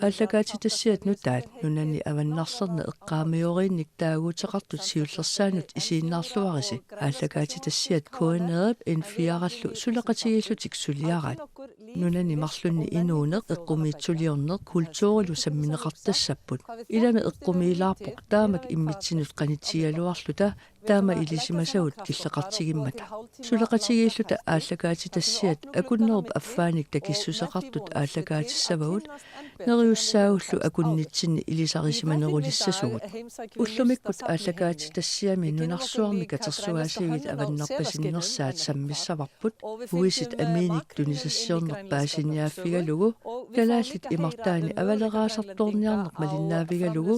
Allagaati tassiat nutaat nunani avannarserna eqqaamioriinnik taaguuteqartut siullersaanut isiinnaarluarisi allagaati tassiat koinerip infiarallu suleqatigillutik suliarat nunani marlunni inuuneq eqqumiitsuliorneq kultuurilu sammineqartassapput ilami eqqumiilaarpoq taamak immitsinut qanitialuarluta taama ilisimasagut killeqartigimmata suleqatigilluta allagaati tassiat akunnerp affaanik takissuseqartut allagaatissavagut neriussaaullu akunnitsinni ilisarisimanerulissasugut ullumikkut allagaati tassiami nunarsuarmi katersuaasivit avannarpasinnersaat sammissavarput huisit amiinik tunisassiornerpaasiniaaffigalugu kalaallit imartaani avaleraasartorniarneq malinnaavigalugu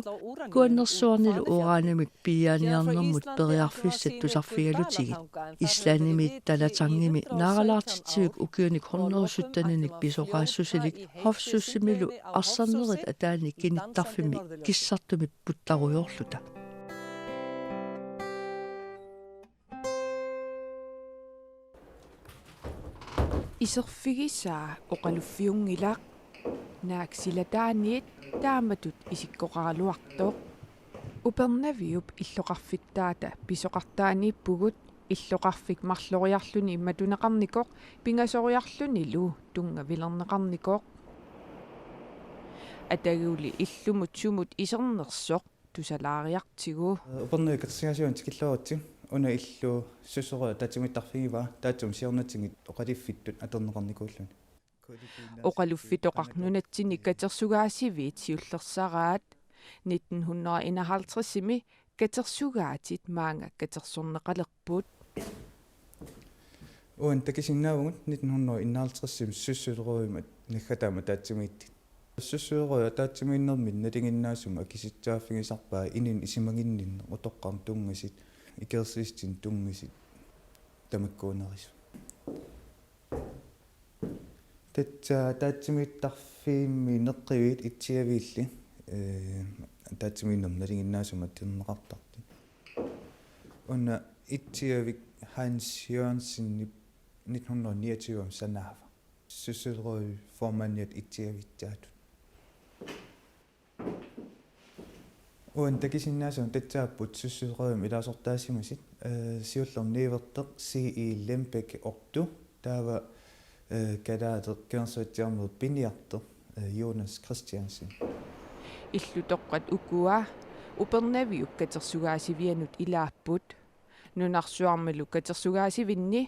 kuannersuarnilu uuraanimik piaaniarnermut periarfissat tusarfigalutigit islaanimiit talatangimi naaralaartitsivik ukiunik hornerussuttaninik pisoqaassusilik hofsussimilu arsannerit ataani kinittarfimi kissartumi puttaruyorluta iserfigisaa oqaluffiungilaaq naaksилатааниит тааmatut isikkoqaraluartoq upernaviup illoqarfittaata pisoqartaaniippugut illoqarfik marloriarluni immatuneqarnikoq pingasoriarlunilu tunga vilerneqarnikoq ataguli illumut sumut isernersoq tusalaariartigu upernavi katersigaasuun tikilluarutsi una illu sussoqua taatimittarfigiva taatum siornatingit oqaliffittut aterneqarnikuulluni oqaluffitoqarnunatsinni katersugaasivit siullersaraat 1951-imi katersugaatit maanga katersorneqalerput uan takisinnaavungut 1951-imi sussuleruimat naggatama taatsimiitti sussuleruja taatsimiinnermit nalinginnaasuma akisitsaaffigisarpaa inin isimaginninne utoqqartungasit ikersiistin tungisit tamakkuuneris taatsimiittarfiimmi neqqivit itsiaviilli taatsimiinnerm nalinginnaasuma tirneqartarti unna itsiavik Hans Jørgensen 1929 sanaava sussulerui formaniat itsiavitsaatut uan takisinnaasum tatsaapput sussuleruim ilaasortaasimasit siullerniiverteq CE Lembæk ortu taava kalaater kersuatiarnerut piniarteq Jonas Christiansen illutoqqat ukua upernaviuk katersugaasivianut ilaapput nunarsuarmalu katersugaasivinni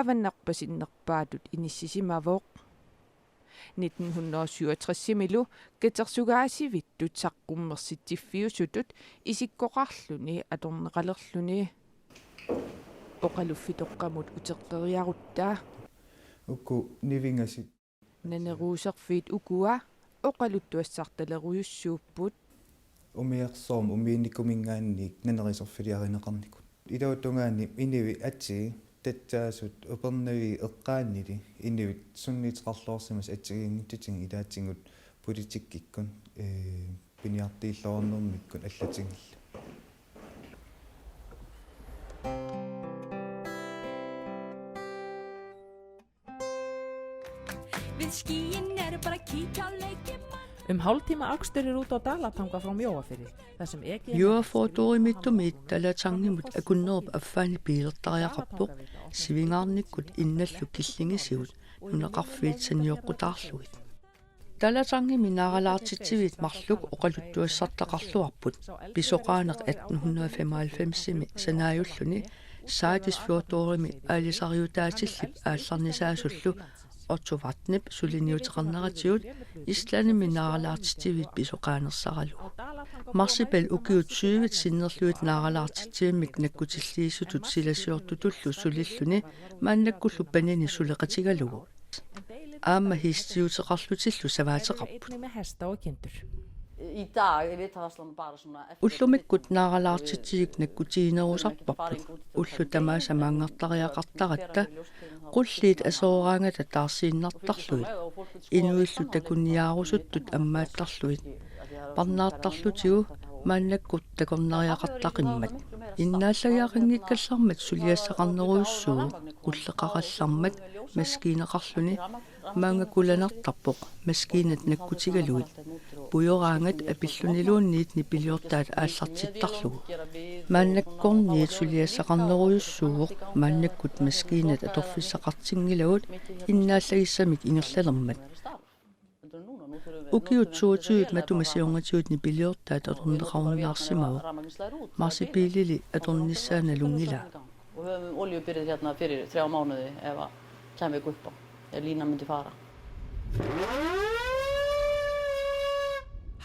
avannarpasinnerpaatut inissisimavoq 1967-milu katersugaasivittut saqqummersittiffiusutut isikkoqarluni atorneqalerluni oqaluffitoqqamut uteqqeriaruttaa ukku nivingasit naneruuserfiit ukua oqaluttuassartaleruyussuupput umiarsoorm umiinnikumingaanniik nanerisorfiliarineqarnikut ilautungaanni inivi atsi tatsaasut upernavi eqqaannili inivit sunniteqarluorsimas atsigiinngittiting ilaatsingut politikkikkun piniartiillornermikkun allatingilla Hálftíma akstur út á Dalatanga frá Mjóafirði þar sem Juafortuurimittumit talatangimut akunnerp affaani piilertariaqarpoq sivingaarnikkut innallu killingisiut nuneqarfiit sanioqqutaarluit talatangimi naaralaartitsivit marluk oqaluttuassartaqarluarput pisoqaaneq 1895-imi sanaajulluni saatis fjortuurimi aalisariutaatillip aallarnisaasullu ortuvatnip suliniuteqarneratigut islaanimi naaralaartitsivit pisoqaanersaralu marsipal ukiut 20 sinnerluit naaralaartitsivimik nakkutilliisutut silasiortutullu sulilluni maannakkullu panini suleqatigalugu aamma hiistiuteqarlutillu savaateqarput ullumikkut naaralaartitsivik nakkutiinerusarparput ullu tamaasa maangertariaqartaratta qulliit asoораангата taarsiinnartarluit inuillu takunniaarusuttut ammaattarluit parnaartarlutigu мааннаккут такорнариақартақиммат иннааллагиақингиккаллармат сулиассақарнеруйуссуу уллеқараллармат маскинеқарлүни маангакуланартарпоқ маскинат наккутигалуит пуйораангат апиллунилуунниит нипилиортаат ааллартиттарлугу мааннаккорниит сулиассақарнеруйуссууоқ мааннаккут маскинат аторфиссақартингилагут иннааллагиссамик ингерлалермат укиутсуутиут матумасионгатиут нипилиортаат аторнеқаруннаарсимава марсипилили аторниссааналунгила och höfum oljubyrðið hérna fyrir 3 mánuði ef að kæmi upp á ef línan myndi fara.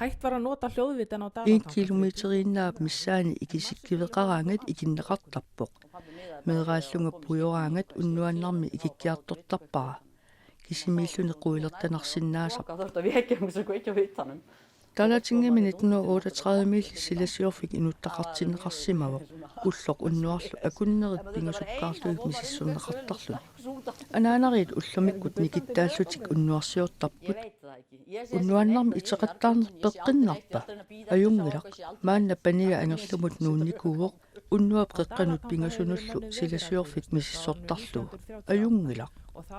Hægt var að nota hljóðvitan á 1 Dalatanga. kilometeriinnaap missaani ikissikkiveqaraangat ikinneqartarpoq meeraallunga pujораангат уннуаннарми ikikkiartortarpara kisimiilluni quilertanarsinnaasar Þurfti að vekja mig svo ekki á hitanum. Talatingimi 1938 mil silasiorfik inuttaqartinneqarsimava ulloq unnuarlu akunnerit pingasukkaarluik misissunneqartarlu anaanariit ullumikkut nikittaallutik unnuarsiortarput unnuannarmi iteqattaarner peqqinnarpa ajungilaq maanna paniga angerlumut nuunnikuuoq unnuap qeqqanut pingasunullu silasiorfik misissortarlu ajungilaq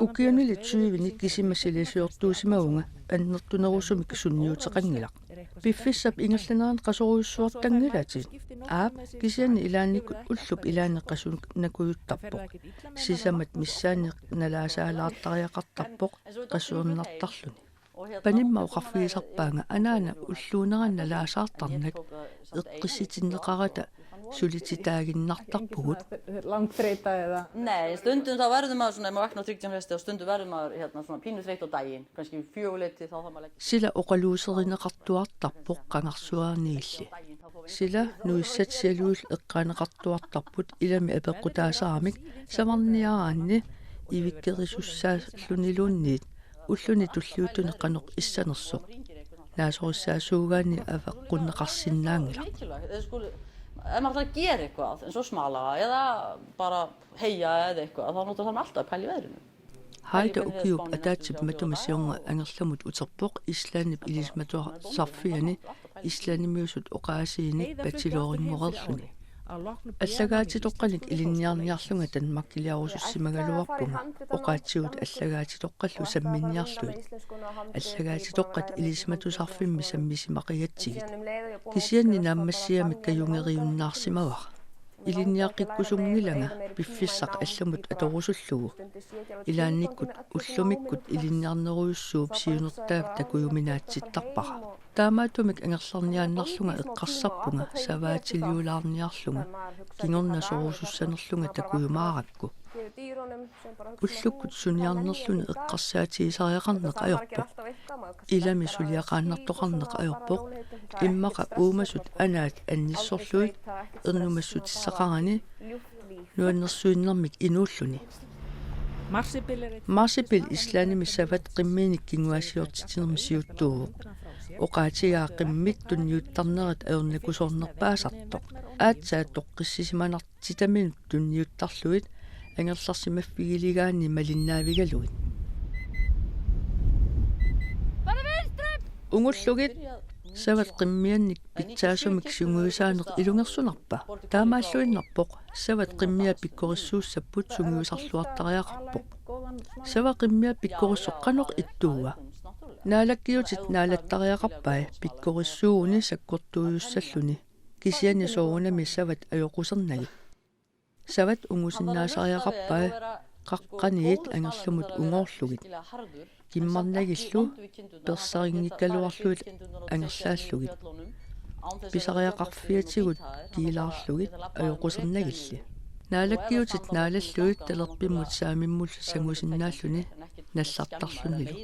ukianili 20 nikkisima silasiortuusimaunga annertunerusumik sunniuteqangilaq piffissap ingerlanaan qasoruissuartangilatit aap kisiani ilaannikut ullup ilaaneqqasunakuyuttarpoq sisamat missaani nalaasaalaartariaqartarpoq qasuernartarluni panimma uqarfiisarpaanga anaana ulluuneran nalaasaartarnak eqqissitineqarata sulititaaginnartarpugut Langþreyta eða? Nei, stundum þá verður maður svona, ef maður vaknar 30 fresti og stundum verður maður hérna svona pínu þreytt á daginn, kannski 4 þá þarf maður leggja. sila uqaluuserineqartuartarpoq qangarsuarniilli sila nuissatsialuul eqqaaneqartuartarput ilami apeqqutaasaramik savarniaraanni ivikkerisussaaluniluunniit ulluni tulliutuneqqanoq issanersoq naasorissaasuugaanni aveqqunneqarsinnaangila Ef maður þarf að gera eitthvað, eins og smala eða bara heia eða eitthvað, þá notar það alltaf að pæla í veðrinu. haida ukiup ataatip matumasiornga angerlamut uterpoq islaanip ilismatua sarfiani islaanimiusut oqaasiinik bachelorинngorerluni аллагаатитоққалик илинниарниарлунга танмаккилиаруссимагалуарпунга оqaatsigut аллагаатитоққаллу самминниарлуит аллагаатитоққат илисматусарфимми саммисимақиатсигит кисианни нааммассиамик каюнгериуннаарсимавар илинниаққиккусунгилага пиффиссақ алламут аторусуллугу илаанниккут уллумиккут илинниарнеруйуссууп сиунертаав такуюминаатситтарпара таамаатумик ангерларниааннарлунга эққарсарпунга саваатилиулаарниарлунга кингорнасорусуссанерлунга такуюмааракку уллуккут суниарнерлуни эққарсаатигисариақарнеқ аёрпоқ илами сулиақааннартоқарнеқ аёрпоқ иммақа уумасут анаат анниссорлуит эрнумассутиссақарани нуаннерсуиннэрмик инууллуни марсипил ислааними сават қимминик кингуасиортитинерми сиуттуу оqaatigaa qimmit tunniuttarnerit aernakусорнерпаасартоq аатсаа тоққиссисиманартитаминут tunniuttarluit ангерларсимаффигилигаани малиннаавигалуит унгуллугит сават qimmiannik питсаасумик сунгуисаанеқ илунгерсунарпа таамааллуиннарпоқ сават qimmiа пиккорissууссаппут сунгуисарлуартариақарпоқ сава qimmiа пиккориссоққанеқ иттууа наалаккиутит наалаттариақарпай пиккориссууни саккортуйуссаллуни кисиани соорунами сават аёқусернаги сават унгусиннаасариақарпай қаққаниит ангерлумут унгоорлугит киммарнагиллу персарингиккалуарлуит ангерлааллугит писариақарфиатигут килаарлугит аёқусернагилли наалаккиутит наалаллуит талерпиммут саамиммулла сангусиннааллуни наллартарлунилу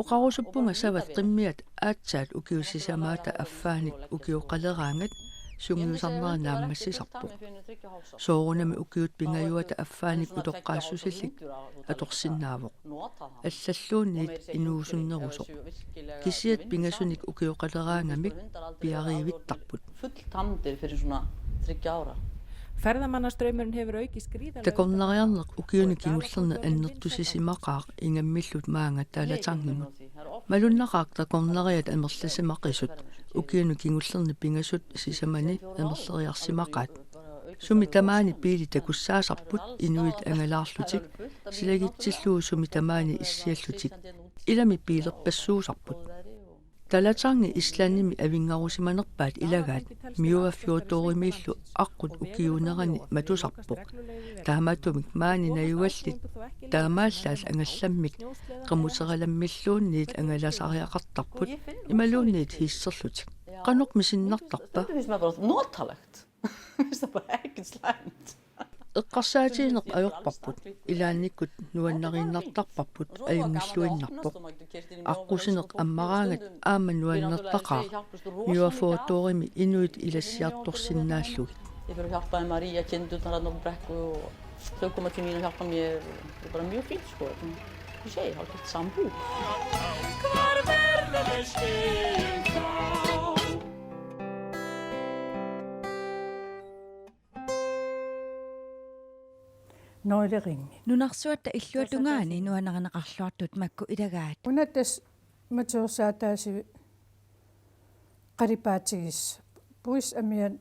оqarusuppunga savat qimmiat aatsaat ukiussisamaata affaanik ukiuqaleraangat sungiusarnera naammassisarpoq soorunami ukiut pingajuata affaanik utoqqaassusillik atorsinnaavoq аллаллуунниит инуусуннеруsoq кисиат пингасуник ukiuqaleraangamik piariivittarput Ferðamannastraumurinn hefur aukist gríðarlega. Takornariarneq ukiuni kingullerna annertusisimaqaaq ingammillut maanga taalatangimut Malunnaqaaqta korneriat amerlasimaqisut ukiunu kingullerni pingasut sisamani amerleriarsimaqaat sumi tamaani piili takussaasarput inuit angalaarlutik silagitsilluu sumi tamaani issiallutik ilami piilerpassuusarput talatarngi islanimi avingarusimanerpaat ilagaat miuaffiutorimiillu aqqut ukiunerani matusarpoq taamatumik maani nayuallit taamaallaas angallammik qamuteralammiilluunniit angalasariaqartarput imaluunniit hiisserlutik qanuq misinnartarpa Det är som är bara notalagt. Det är bara äckligt slämt. eqqarsaatiineq ajorparput ilaannikkut nuannarinnartarparput ajungilluinnarpoq аққусинеқ аммараангат аама нуаннертақаа миуафооторими инуит илассиарторсиннааллугит. Det är för att hjälpa en Maria kind utan att någon bräck och så kommer till mig och hjälpa mig. Det är bara mycket fint skål. Tjej har ett sambo. Noileringi. Nunarsuatta illuatungaani nuanaranaqarluartut makku ilagaat. Unatas matursaataasi qaripaatigis puis amian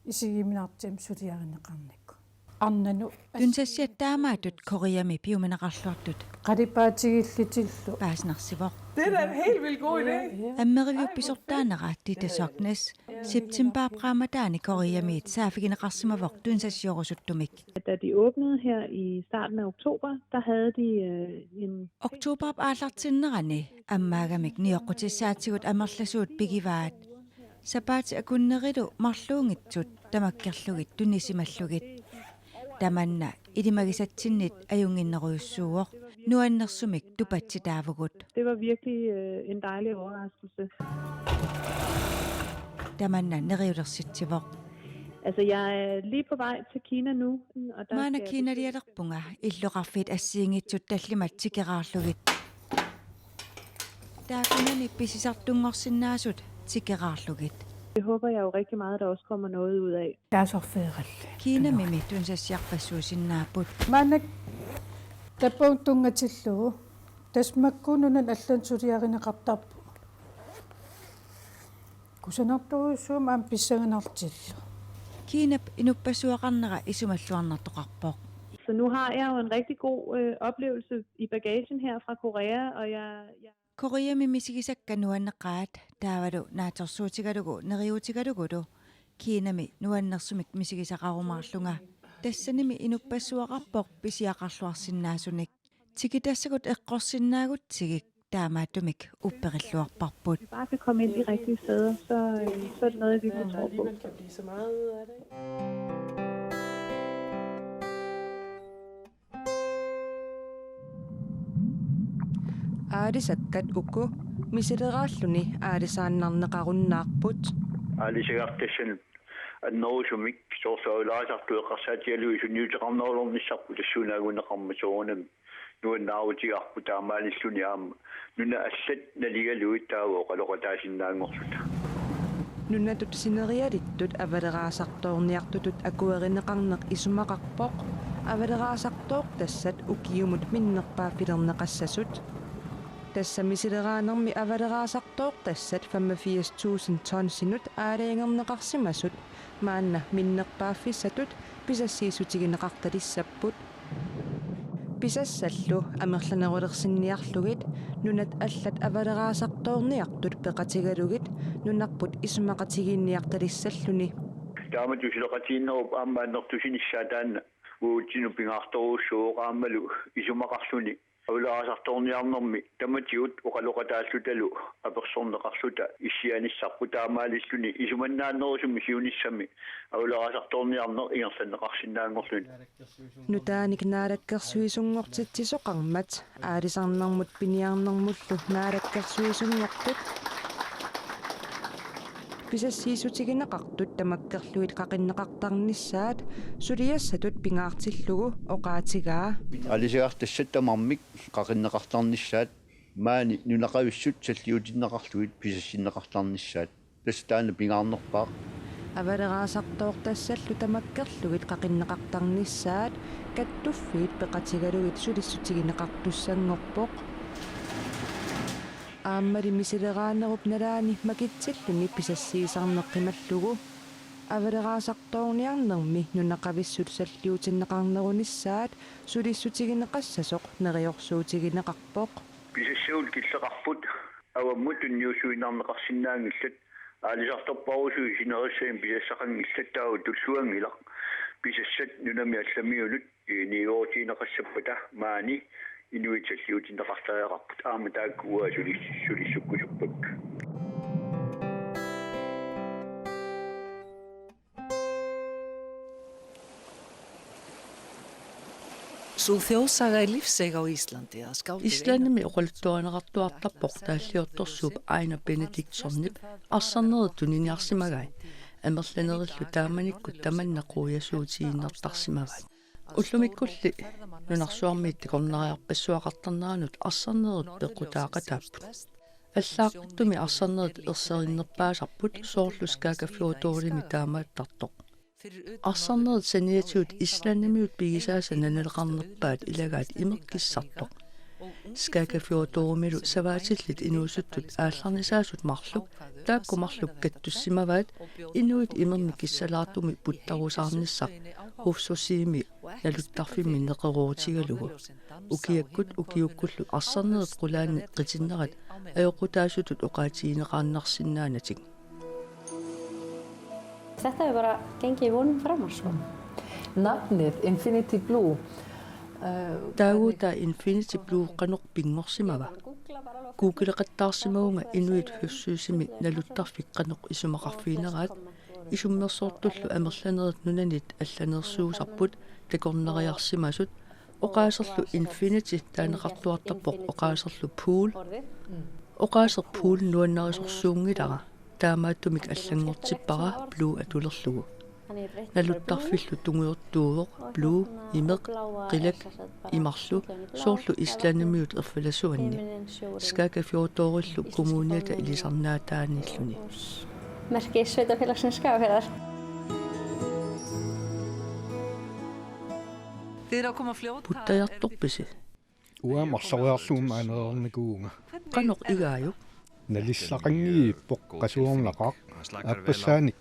isigiminartim suliarineqarnikku. Arnanu Tunsassiattaamaatut koriami piumanaqarluartut qaripaatigillitillu paasnarsivoq. Det er da en helt vildt god idé. Ammeriuppisortaanera titasoknes septemberpramadaani koriamiit saafigineqarsimavoq tunsassiorusuttumik. Da de åbnede her i starten af oktober, der havde de en Oktoberp aallartinnerani ammaagamik nioqqutissaatigut amerlasuut pigivaat sapaati akunnerilu marluungitsut tamakkerlugit tunisimmallugit tamanna ilimagisatsinnit ajunginneruyussuuoq nuannersumik tupatsitaavugut det var virkelig en dejlig overraskelse. tamanna neriulersitsivoq Altså jeg er lige på vej til Kina nu, og der maana skal kiinalialerpunga illuqarfit assiingitsut tallimat tikeraarlugit taakunani pisisartungorsinnaasut tikeraarlugit det håber jeg jo rigtig meget, der også kommer noget ud af. taasorfeeralli. kiinamimi tunsassiarpassuusinnaaput Manak tapuntungatillugu tasmakkununan allan suliarineqartarpu. Kusanartuussuum aam pissaganartillu. kiinap inuppasuaqarnera isumalluarnartoqarpoq Så nu har jeg jo en rigtig god oplevelse i bagagen her fra Korea, og jeg Koreami misigisakka nuanneqaat taavalu naatorsuutigalugu neriutigalugudu kiinami nuannersumik misigisaqarumaarlunga tassanimi inuppassuaqarpoq pisiaqarluarsinnaasunik tikitassakut eqqorsinnaagut tigik taamaatumik upperilluarparput bare kan komme ind de rigtige steder, så er det noget, jeg virkelig tror på. kan blive så meget ud af det. Aadisakkat uku misileraalluni aadisaannarneqarunnaarput алисиартассанут аннерусумик соорсоолаасарту эққарсаатиалуи сунниутеқарнерулорниссарпу тассунаагунеқармасуунам нуаннаарутигарпу таамаалиллуни аама нуна аллат налигалуи таавоо қалоқатаасиннаангорлута nunatut sinerialittut avaderaasartoorniartutut akuerinneqarneq isumaqarpoq avaderaasartooq tassat ukiumut minnerpaafilerneqassasut tassa misileraanерми avaderaasartooq tassat 85,000 tonsinut aaliangerneqarsimasut maanna minnerpaaffissatut pisassiisutigineqartalissapput pisassallu amerlanerulersinniarlugit nunat allat avaderaasartoorniartut peqatigalugit nunarput isumaqatiginniartalissalluni тааматусилеқатииннеруп аамааннертусиниссаатаанна уутсину пингаартаруссууоқаамалу исумақарлуни авлаасарторниарнэрми таматиут оқалоқатааллуталу аперсорнеқарлута иссианиссарпу таамаалиллуни исуманнааннерусумми сиуниссами авлаасарторниарнер ингерланнеқарсинаангорлуни nutaanik naalakkersuisungortitsisоqarmat aalisarnermut piniarnermullu naalakkersuisungortut pisassiisutigineqartut tamakkerluit qaqinneqartarnissaat suliassatut pingaartillugu oqaatigaa алисиартассаттамармик қақиннеқартарниссаат маани нунақависсут саллиутиннеқарлуит писассиннеқартарниссаат тастаана пингаарнерпаа авадeraasartoortassallu tamakkerlugit qaqinneqartarnissaat kattuffiit peqatigalugit sulissutigineqartussangorpoq ааммали мисилерааnerup налаани макитсиллуни писассиисарнеққималлугу авалераасарторниарнерми нунақависсут саллиутиннеқарнерунissaat сулиссутигинеқассасоқ нериорсуутигинеқарпоқ писассуул киллеқарпут аваммут унниусуинарнеқарсинаангиллат аалисарторпарусуи синериссаим писассақангиллат таау туллуангилақ писассат нунами алламиулут ниоотинеқассаппата маани инуитсаллиутиннеқартариақарпут аама тааккуа сулиссуккусуппак Sú þjóðsaga er lífseiga á Íslandi að skáldið Íslandi oqallutuanaqartuartarpoq taalliortorsuup Aina Benediktsonnip assarnerittuninniarsimagai амерланериллу тааманиккут таманнақуясуутииннартарсимават уллумиккулли нунарсуармиит тикорнариарпассуақартарнаанут ассарнерит пеққутаақатааппут аллааққиттуми ассарнерит ерсериннерпаасарпут соорлускаагаффиуторими таамааттартоқ ассарнерит саниатиут исланнимиут пигисааса нанелеқарнерпаат илагаат имеркиссартоқ скаагаффиуторумилу саваатиллит инуусуттут аалларнисаасут марлук тааккумарлук каттуссимаваат инуит имерми киссалаартуми путтарусаарниссақ хуфсусиими налуттарфимми неқеруутигалугу укиаккут укиуккуллу ассарнерит қулаанни қитиннерат аёқутаасутут оқаатигинеқарнарсинаанатик Þetta er bara gengið vonum framar sko. Nafnið Infinity Blue Tauta Infinity Blue qanoq pingorsimava Google-qattarsimaunga inuit hussuusimi naluttarfik qanoq isumaqarfiineraat isummersoortullu amerlanerit nunanit allanersuusarput takorneriarsimasut oqaaserlu Infinity taaneqartuartarpoq oqaaserlu Pool oqaaser Pool nuannerisorsuungilara таамааттумик аллангортиппара блу атулерлугу налуттарфиллу тунгуйортууоқ блу имеқ қилак имарлу соорлу исланнимиут ерфаласуанни скаагафиуториллу коммуниата илисарнаатааниллуни Merki sveitafélagsins Skagafjarðar. Þið eru að koma fljóta puttajartorpisi уамарлариарлуумаанерерникууга qanoq igaayu налиссақангииппоқ qasuornaqaq аппассааник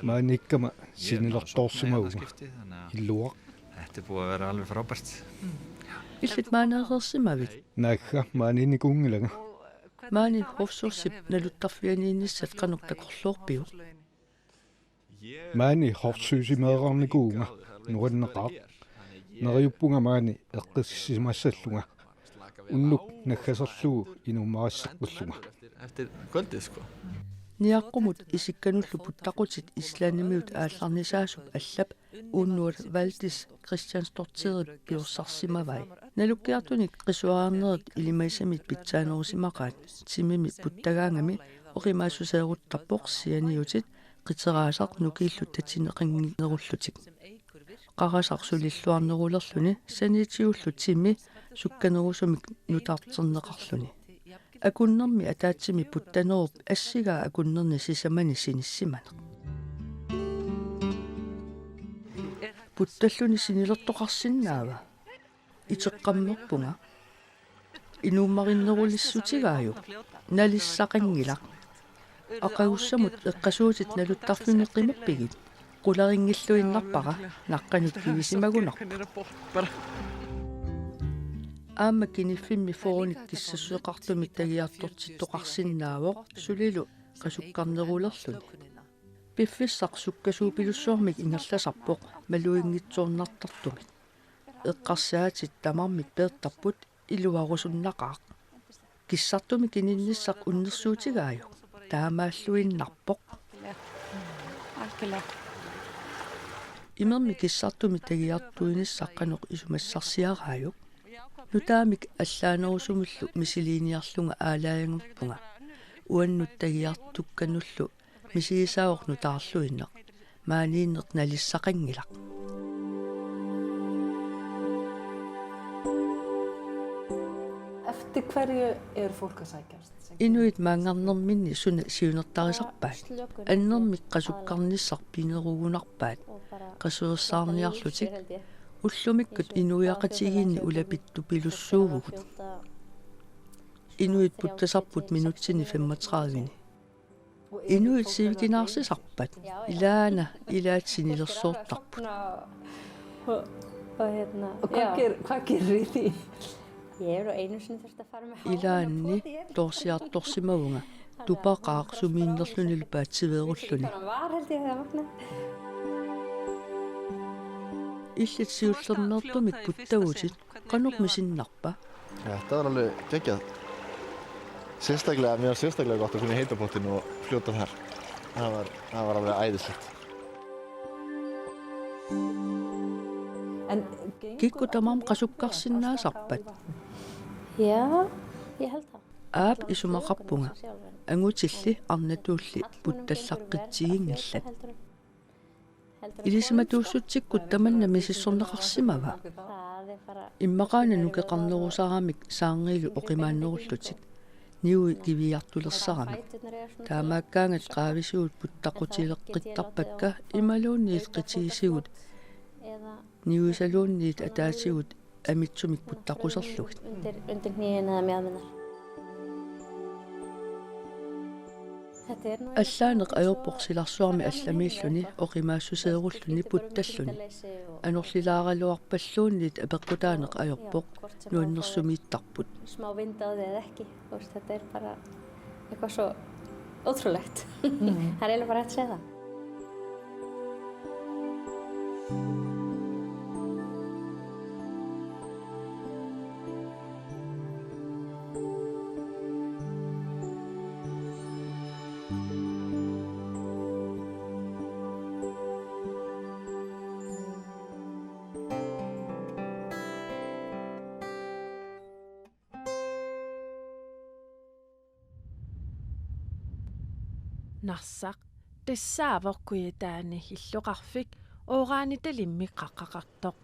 maanikкама синилерторсимауга иллуақ Þetta er búið að vera alveg frábært. illit maaneerersimavit наагга maaninikuungilага maani hofsursip naluttarfianiinnissat qanoq takorluorpiu maani horsuusimeerarnikuunga nuanneqaaq neriuppunga maani eqqissisimassallunga unnuk naggaserlugu inummarassaqpulluga Eftir kvöldið sko. niaqqumut isikkanullu puttaqutit islaannimiut aallarnisaasup allap uunnuat Valdis Christianstorteret piussarsimavai nalukkiartunik qisuaarnerit ilimaisamit pitsaanerusimaqaat timimi puttagaangami oqimaasuseeruttarpoq sianiutit qiteraasaq nukiillut tatineqanginerullutik qarasaq sulilluarnerulerluni sanitiullu timi sukkanerusumik nutaarterneqarluni akunnermi ataatsimi puttanerup assigaa akunnerni sisamani sinissimane puttalluni sinilertoqarsinnaava iteqqammerpunga inuummarinnerulissutigaaju nalissaqangilaq aqagussamut eqqasuutit naluttarfimi qimapigit qularingilluinnarpara naqqanut kivisimagunarpa аама киниффимми фооник киссассуеқартумит тагиарторситтоқарсиннаавоқ сулилу қасуккарнерулерлуни пиффиссақ суккасуупилуссуармик ингерласарпоқ малуингитсуорнартартумит эққарсаатит тамармит пеэртарпут илуарусуннақаақ киссартуми кининниссақ уннерсуутигаaju таамааллуиннарпоқ имерми киссартуми тагиартуиниссаққанеқ исумассарсиараaju нутаамик аллаанерусумуллу мисилиниарлунга аалааянгерпунга уаннут тагиартуккануллу мисигисаорну таарлуиннеқ maaнииннеқ налиссақангилақ Eftir hverju er fólk að sækjast? Inuit maangarnerminni suna siunertarisarpaat annermik qasukkarnissarpinerugunarpaat qasuersaarniarlutik уллумиккут инуяқатигиинни улапитту пилуссуугут inuit puttasapput minutsini 35. Inuit sivikinarsisarpat ilaana ilaatsinillersoortarput. Ilaanni torsiartorsimavunga tupaqaaq sumiinnerlunil paatsiveerulluni. Illitsiullernertumik puttavutit qanormisinnarpa. Ja, det var kekket. Sérstaklega gott að kunna heita pottin og fljóta þar. Það var alveg æðislegt. Kikkutamam qasukkarsinnaasarpat. Ja, jeg held það. Aap isumaqarpunga angutilli arnatuulli puttallaqqitsigingillat. Ilismatuussutsikku tamanna misissorneqarsimava. Immaqaana nukeqarnerusaramik saangilu oqimaannerullutik. Niui kiviartulersaramik. Taamaakkaangat qaavisuut puttaqutileqqittarpakka imaluunniit qitiisigut. Niuisaluunniit ataasigut amitsumik puttaquserlugit. Undir hnien eða mjaðminnar. Allaaneq ajorporsilarsuarmi allamiilluni oqimaassuseerulluni puttalluni anorlilaaraluarpalluunniit apeqqutaaneq ajorpoq nuannersumiittarput. Smá vind á þig eða ekki, þetta bara eitthvað svo ótrúlegt. Það eiginlega bara hægt að segja það. Narsaq tissaavorkuitaani illuqarfik ooraanitalimmi qaqqaqartoq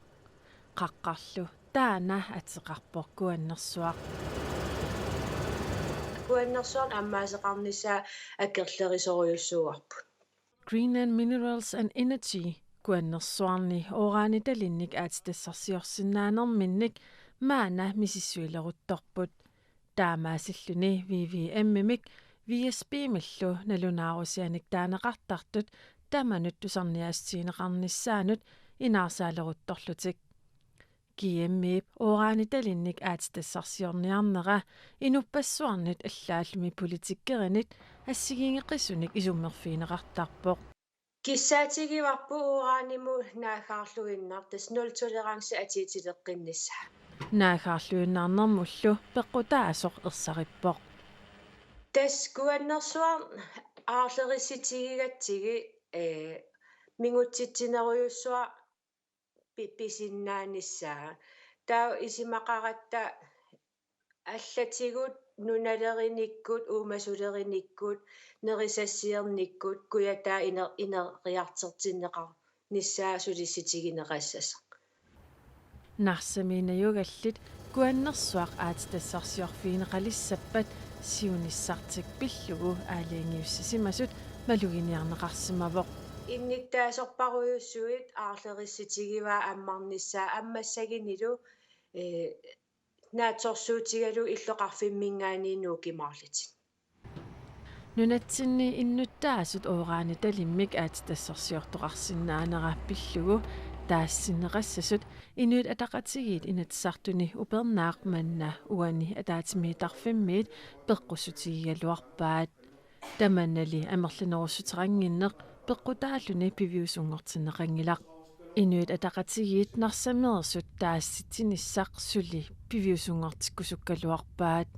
qaqqarlu taana atseqarpoq kuannersuaq аммаасеқарнissaa аккерлерисориуссууарпут. Greenland Minerals and Energy kuannersuarni ooraanitalinnik aatitassarsiorsinnaanerminnik maana misissuileruttorput taamaasilluni VVM-mik VSB-millu nalunaarusianik taaneqartartut tamanut tusarniaassiineqarnissaanut inaarsaaleruttorlutik. GMIP ooraanitalinnik aatitassarsiorniarnera inuppassuarnit allaallumi politikkerinit assigiingeqissunik isummerfiineqartarpoq. Kissaatigivарпу ooraanimu naagaarluinnar tas 0-toleranse atiitileqqinnissaa. Naagaarluinnaarnermullu peqqutaasoq ersarippoq. Tas kuannersuar aarlerissitigigatsigi mingutsitsineruyussua pisinnaannissaa taa isimaqaratta allatigut nunalerinikut uumasulerinikut nerisassiernikkut kuyataa ineriartertinneqar nissaa sulissitigineqassasa Narsamiinajugallit kuannersuaq aatitassarsiorfiineqalissappat siunissartik pillugu aaliangiussissimasut maluginiarneqarsimavoq инниттаасорпарuyussuit aarlerissitigiva ammarnissaa аммассагинилу naatorsuutigalu illoqarfimmingaaniinuu kimaarlitin Nunatsinni innuttaasut ooraanitalimmik aatitassarsiortoqarsinnaanera pillugu taassinneqassasut inuit ataqatigiit inatsartuni upernaaq manna uani ataatimiitarfimmiit peqqusutigigaluarpaat tamannali amerlinerussuteringinneq peqqutaalluni piviusungortinneqangilaq inuit ataqatigiit narsameersut taassitinissaq suli piviusungortikkusukkaluarpaat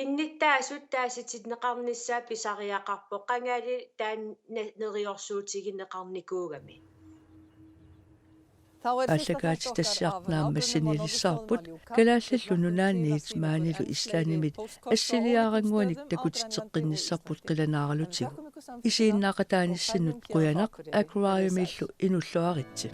инниттаасут тааситиннеқарнissaa писариақарпо қангаали таан нериорсуутигиннеқарникуугами Allagaatitassiarnaammassinilissarput kalaallallununaanniit maanilu islaanimit assiliaaranguanik takutitteqqinissarput qilanaaralutigu isiinnaaqataanissinut quyanaq aquariumillu inulluaritsi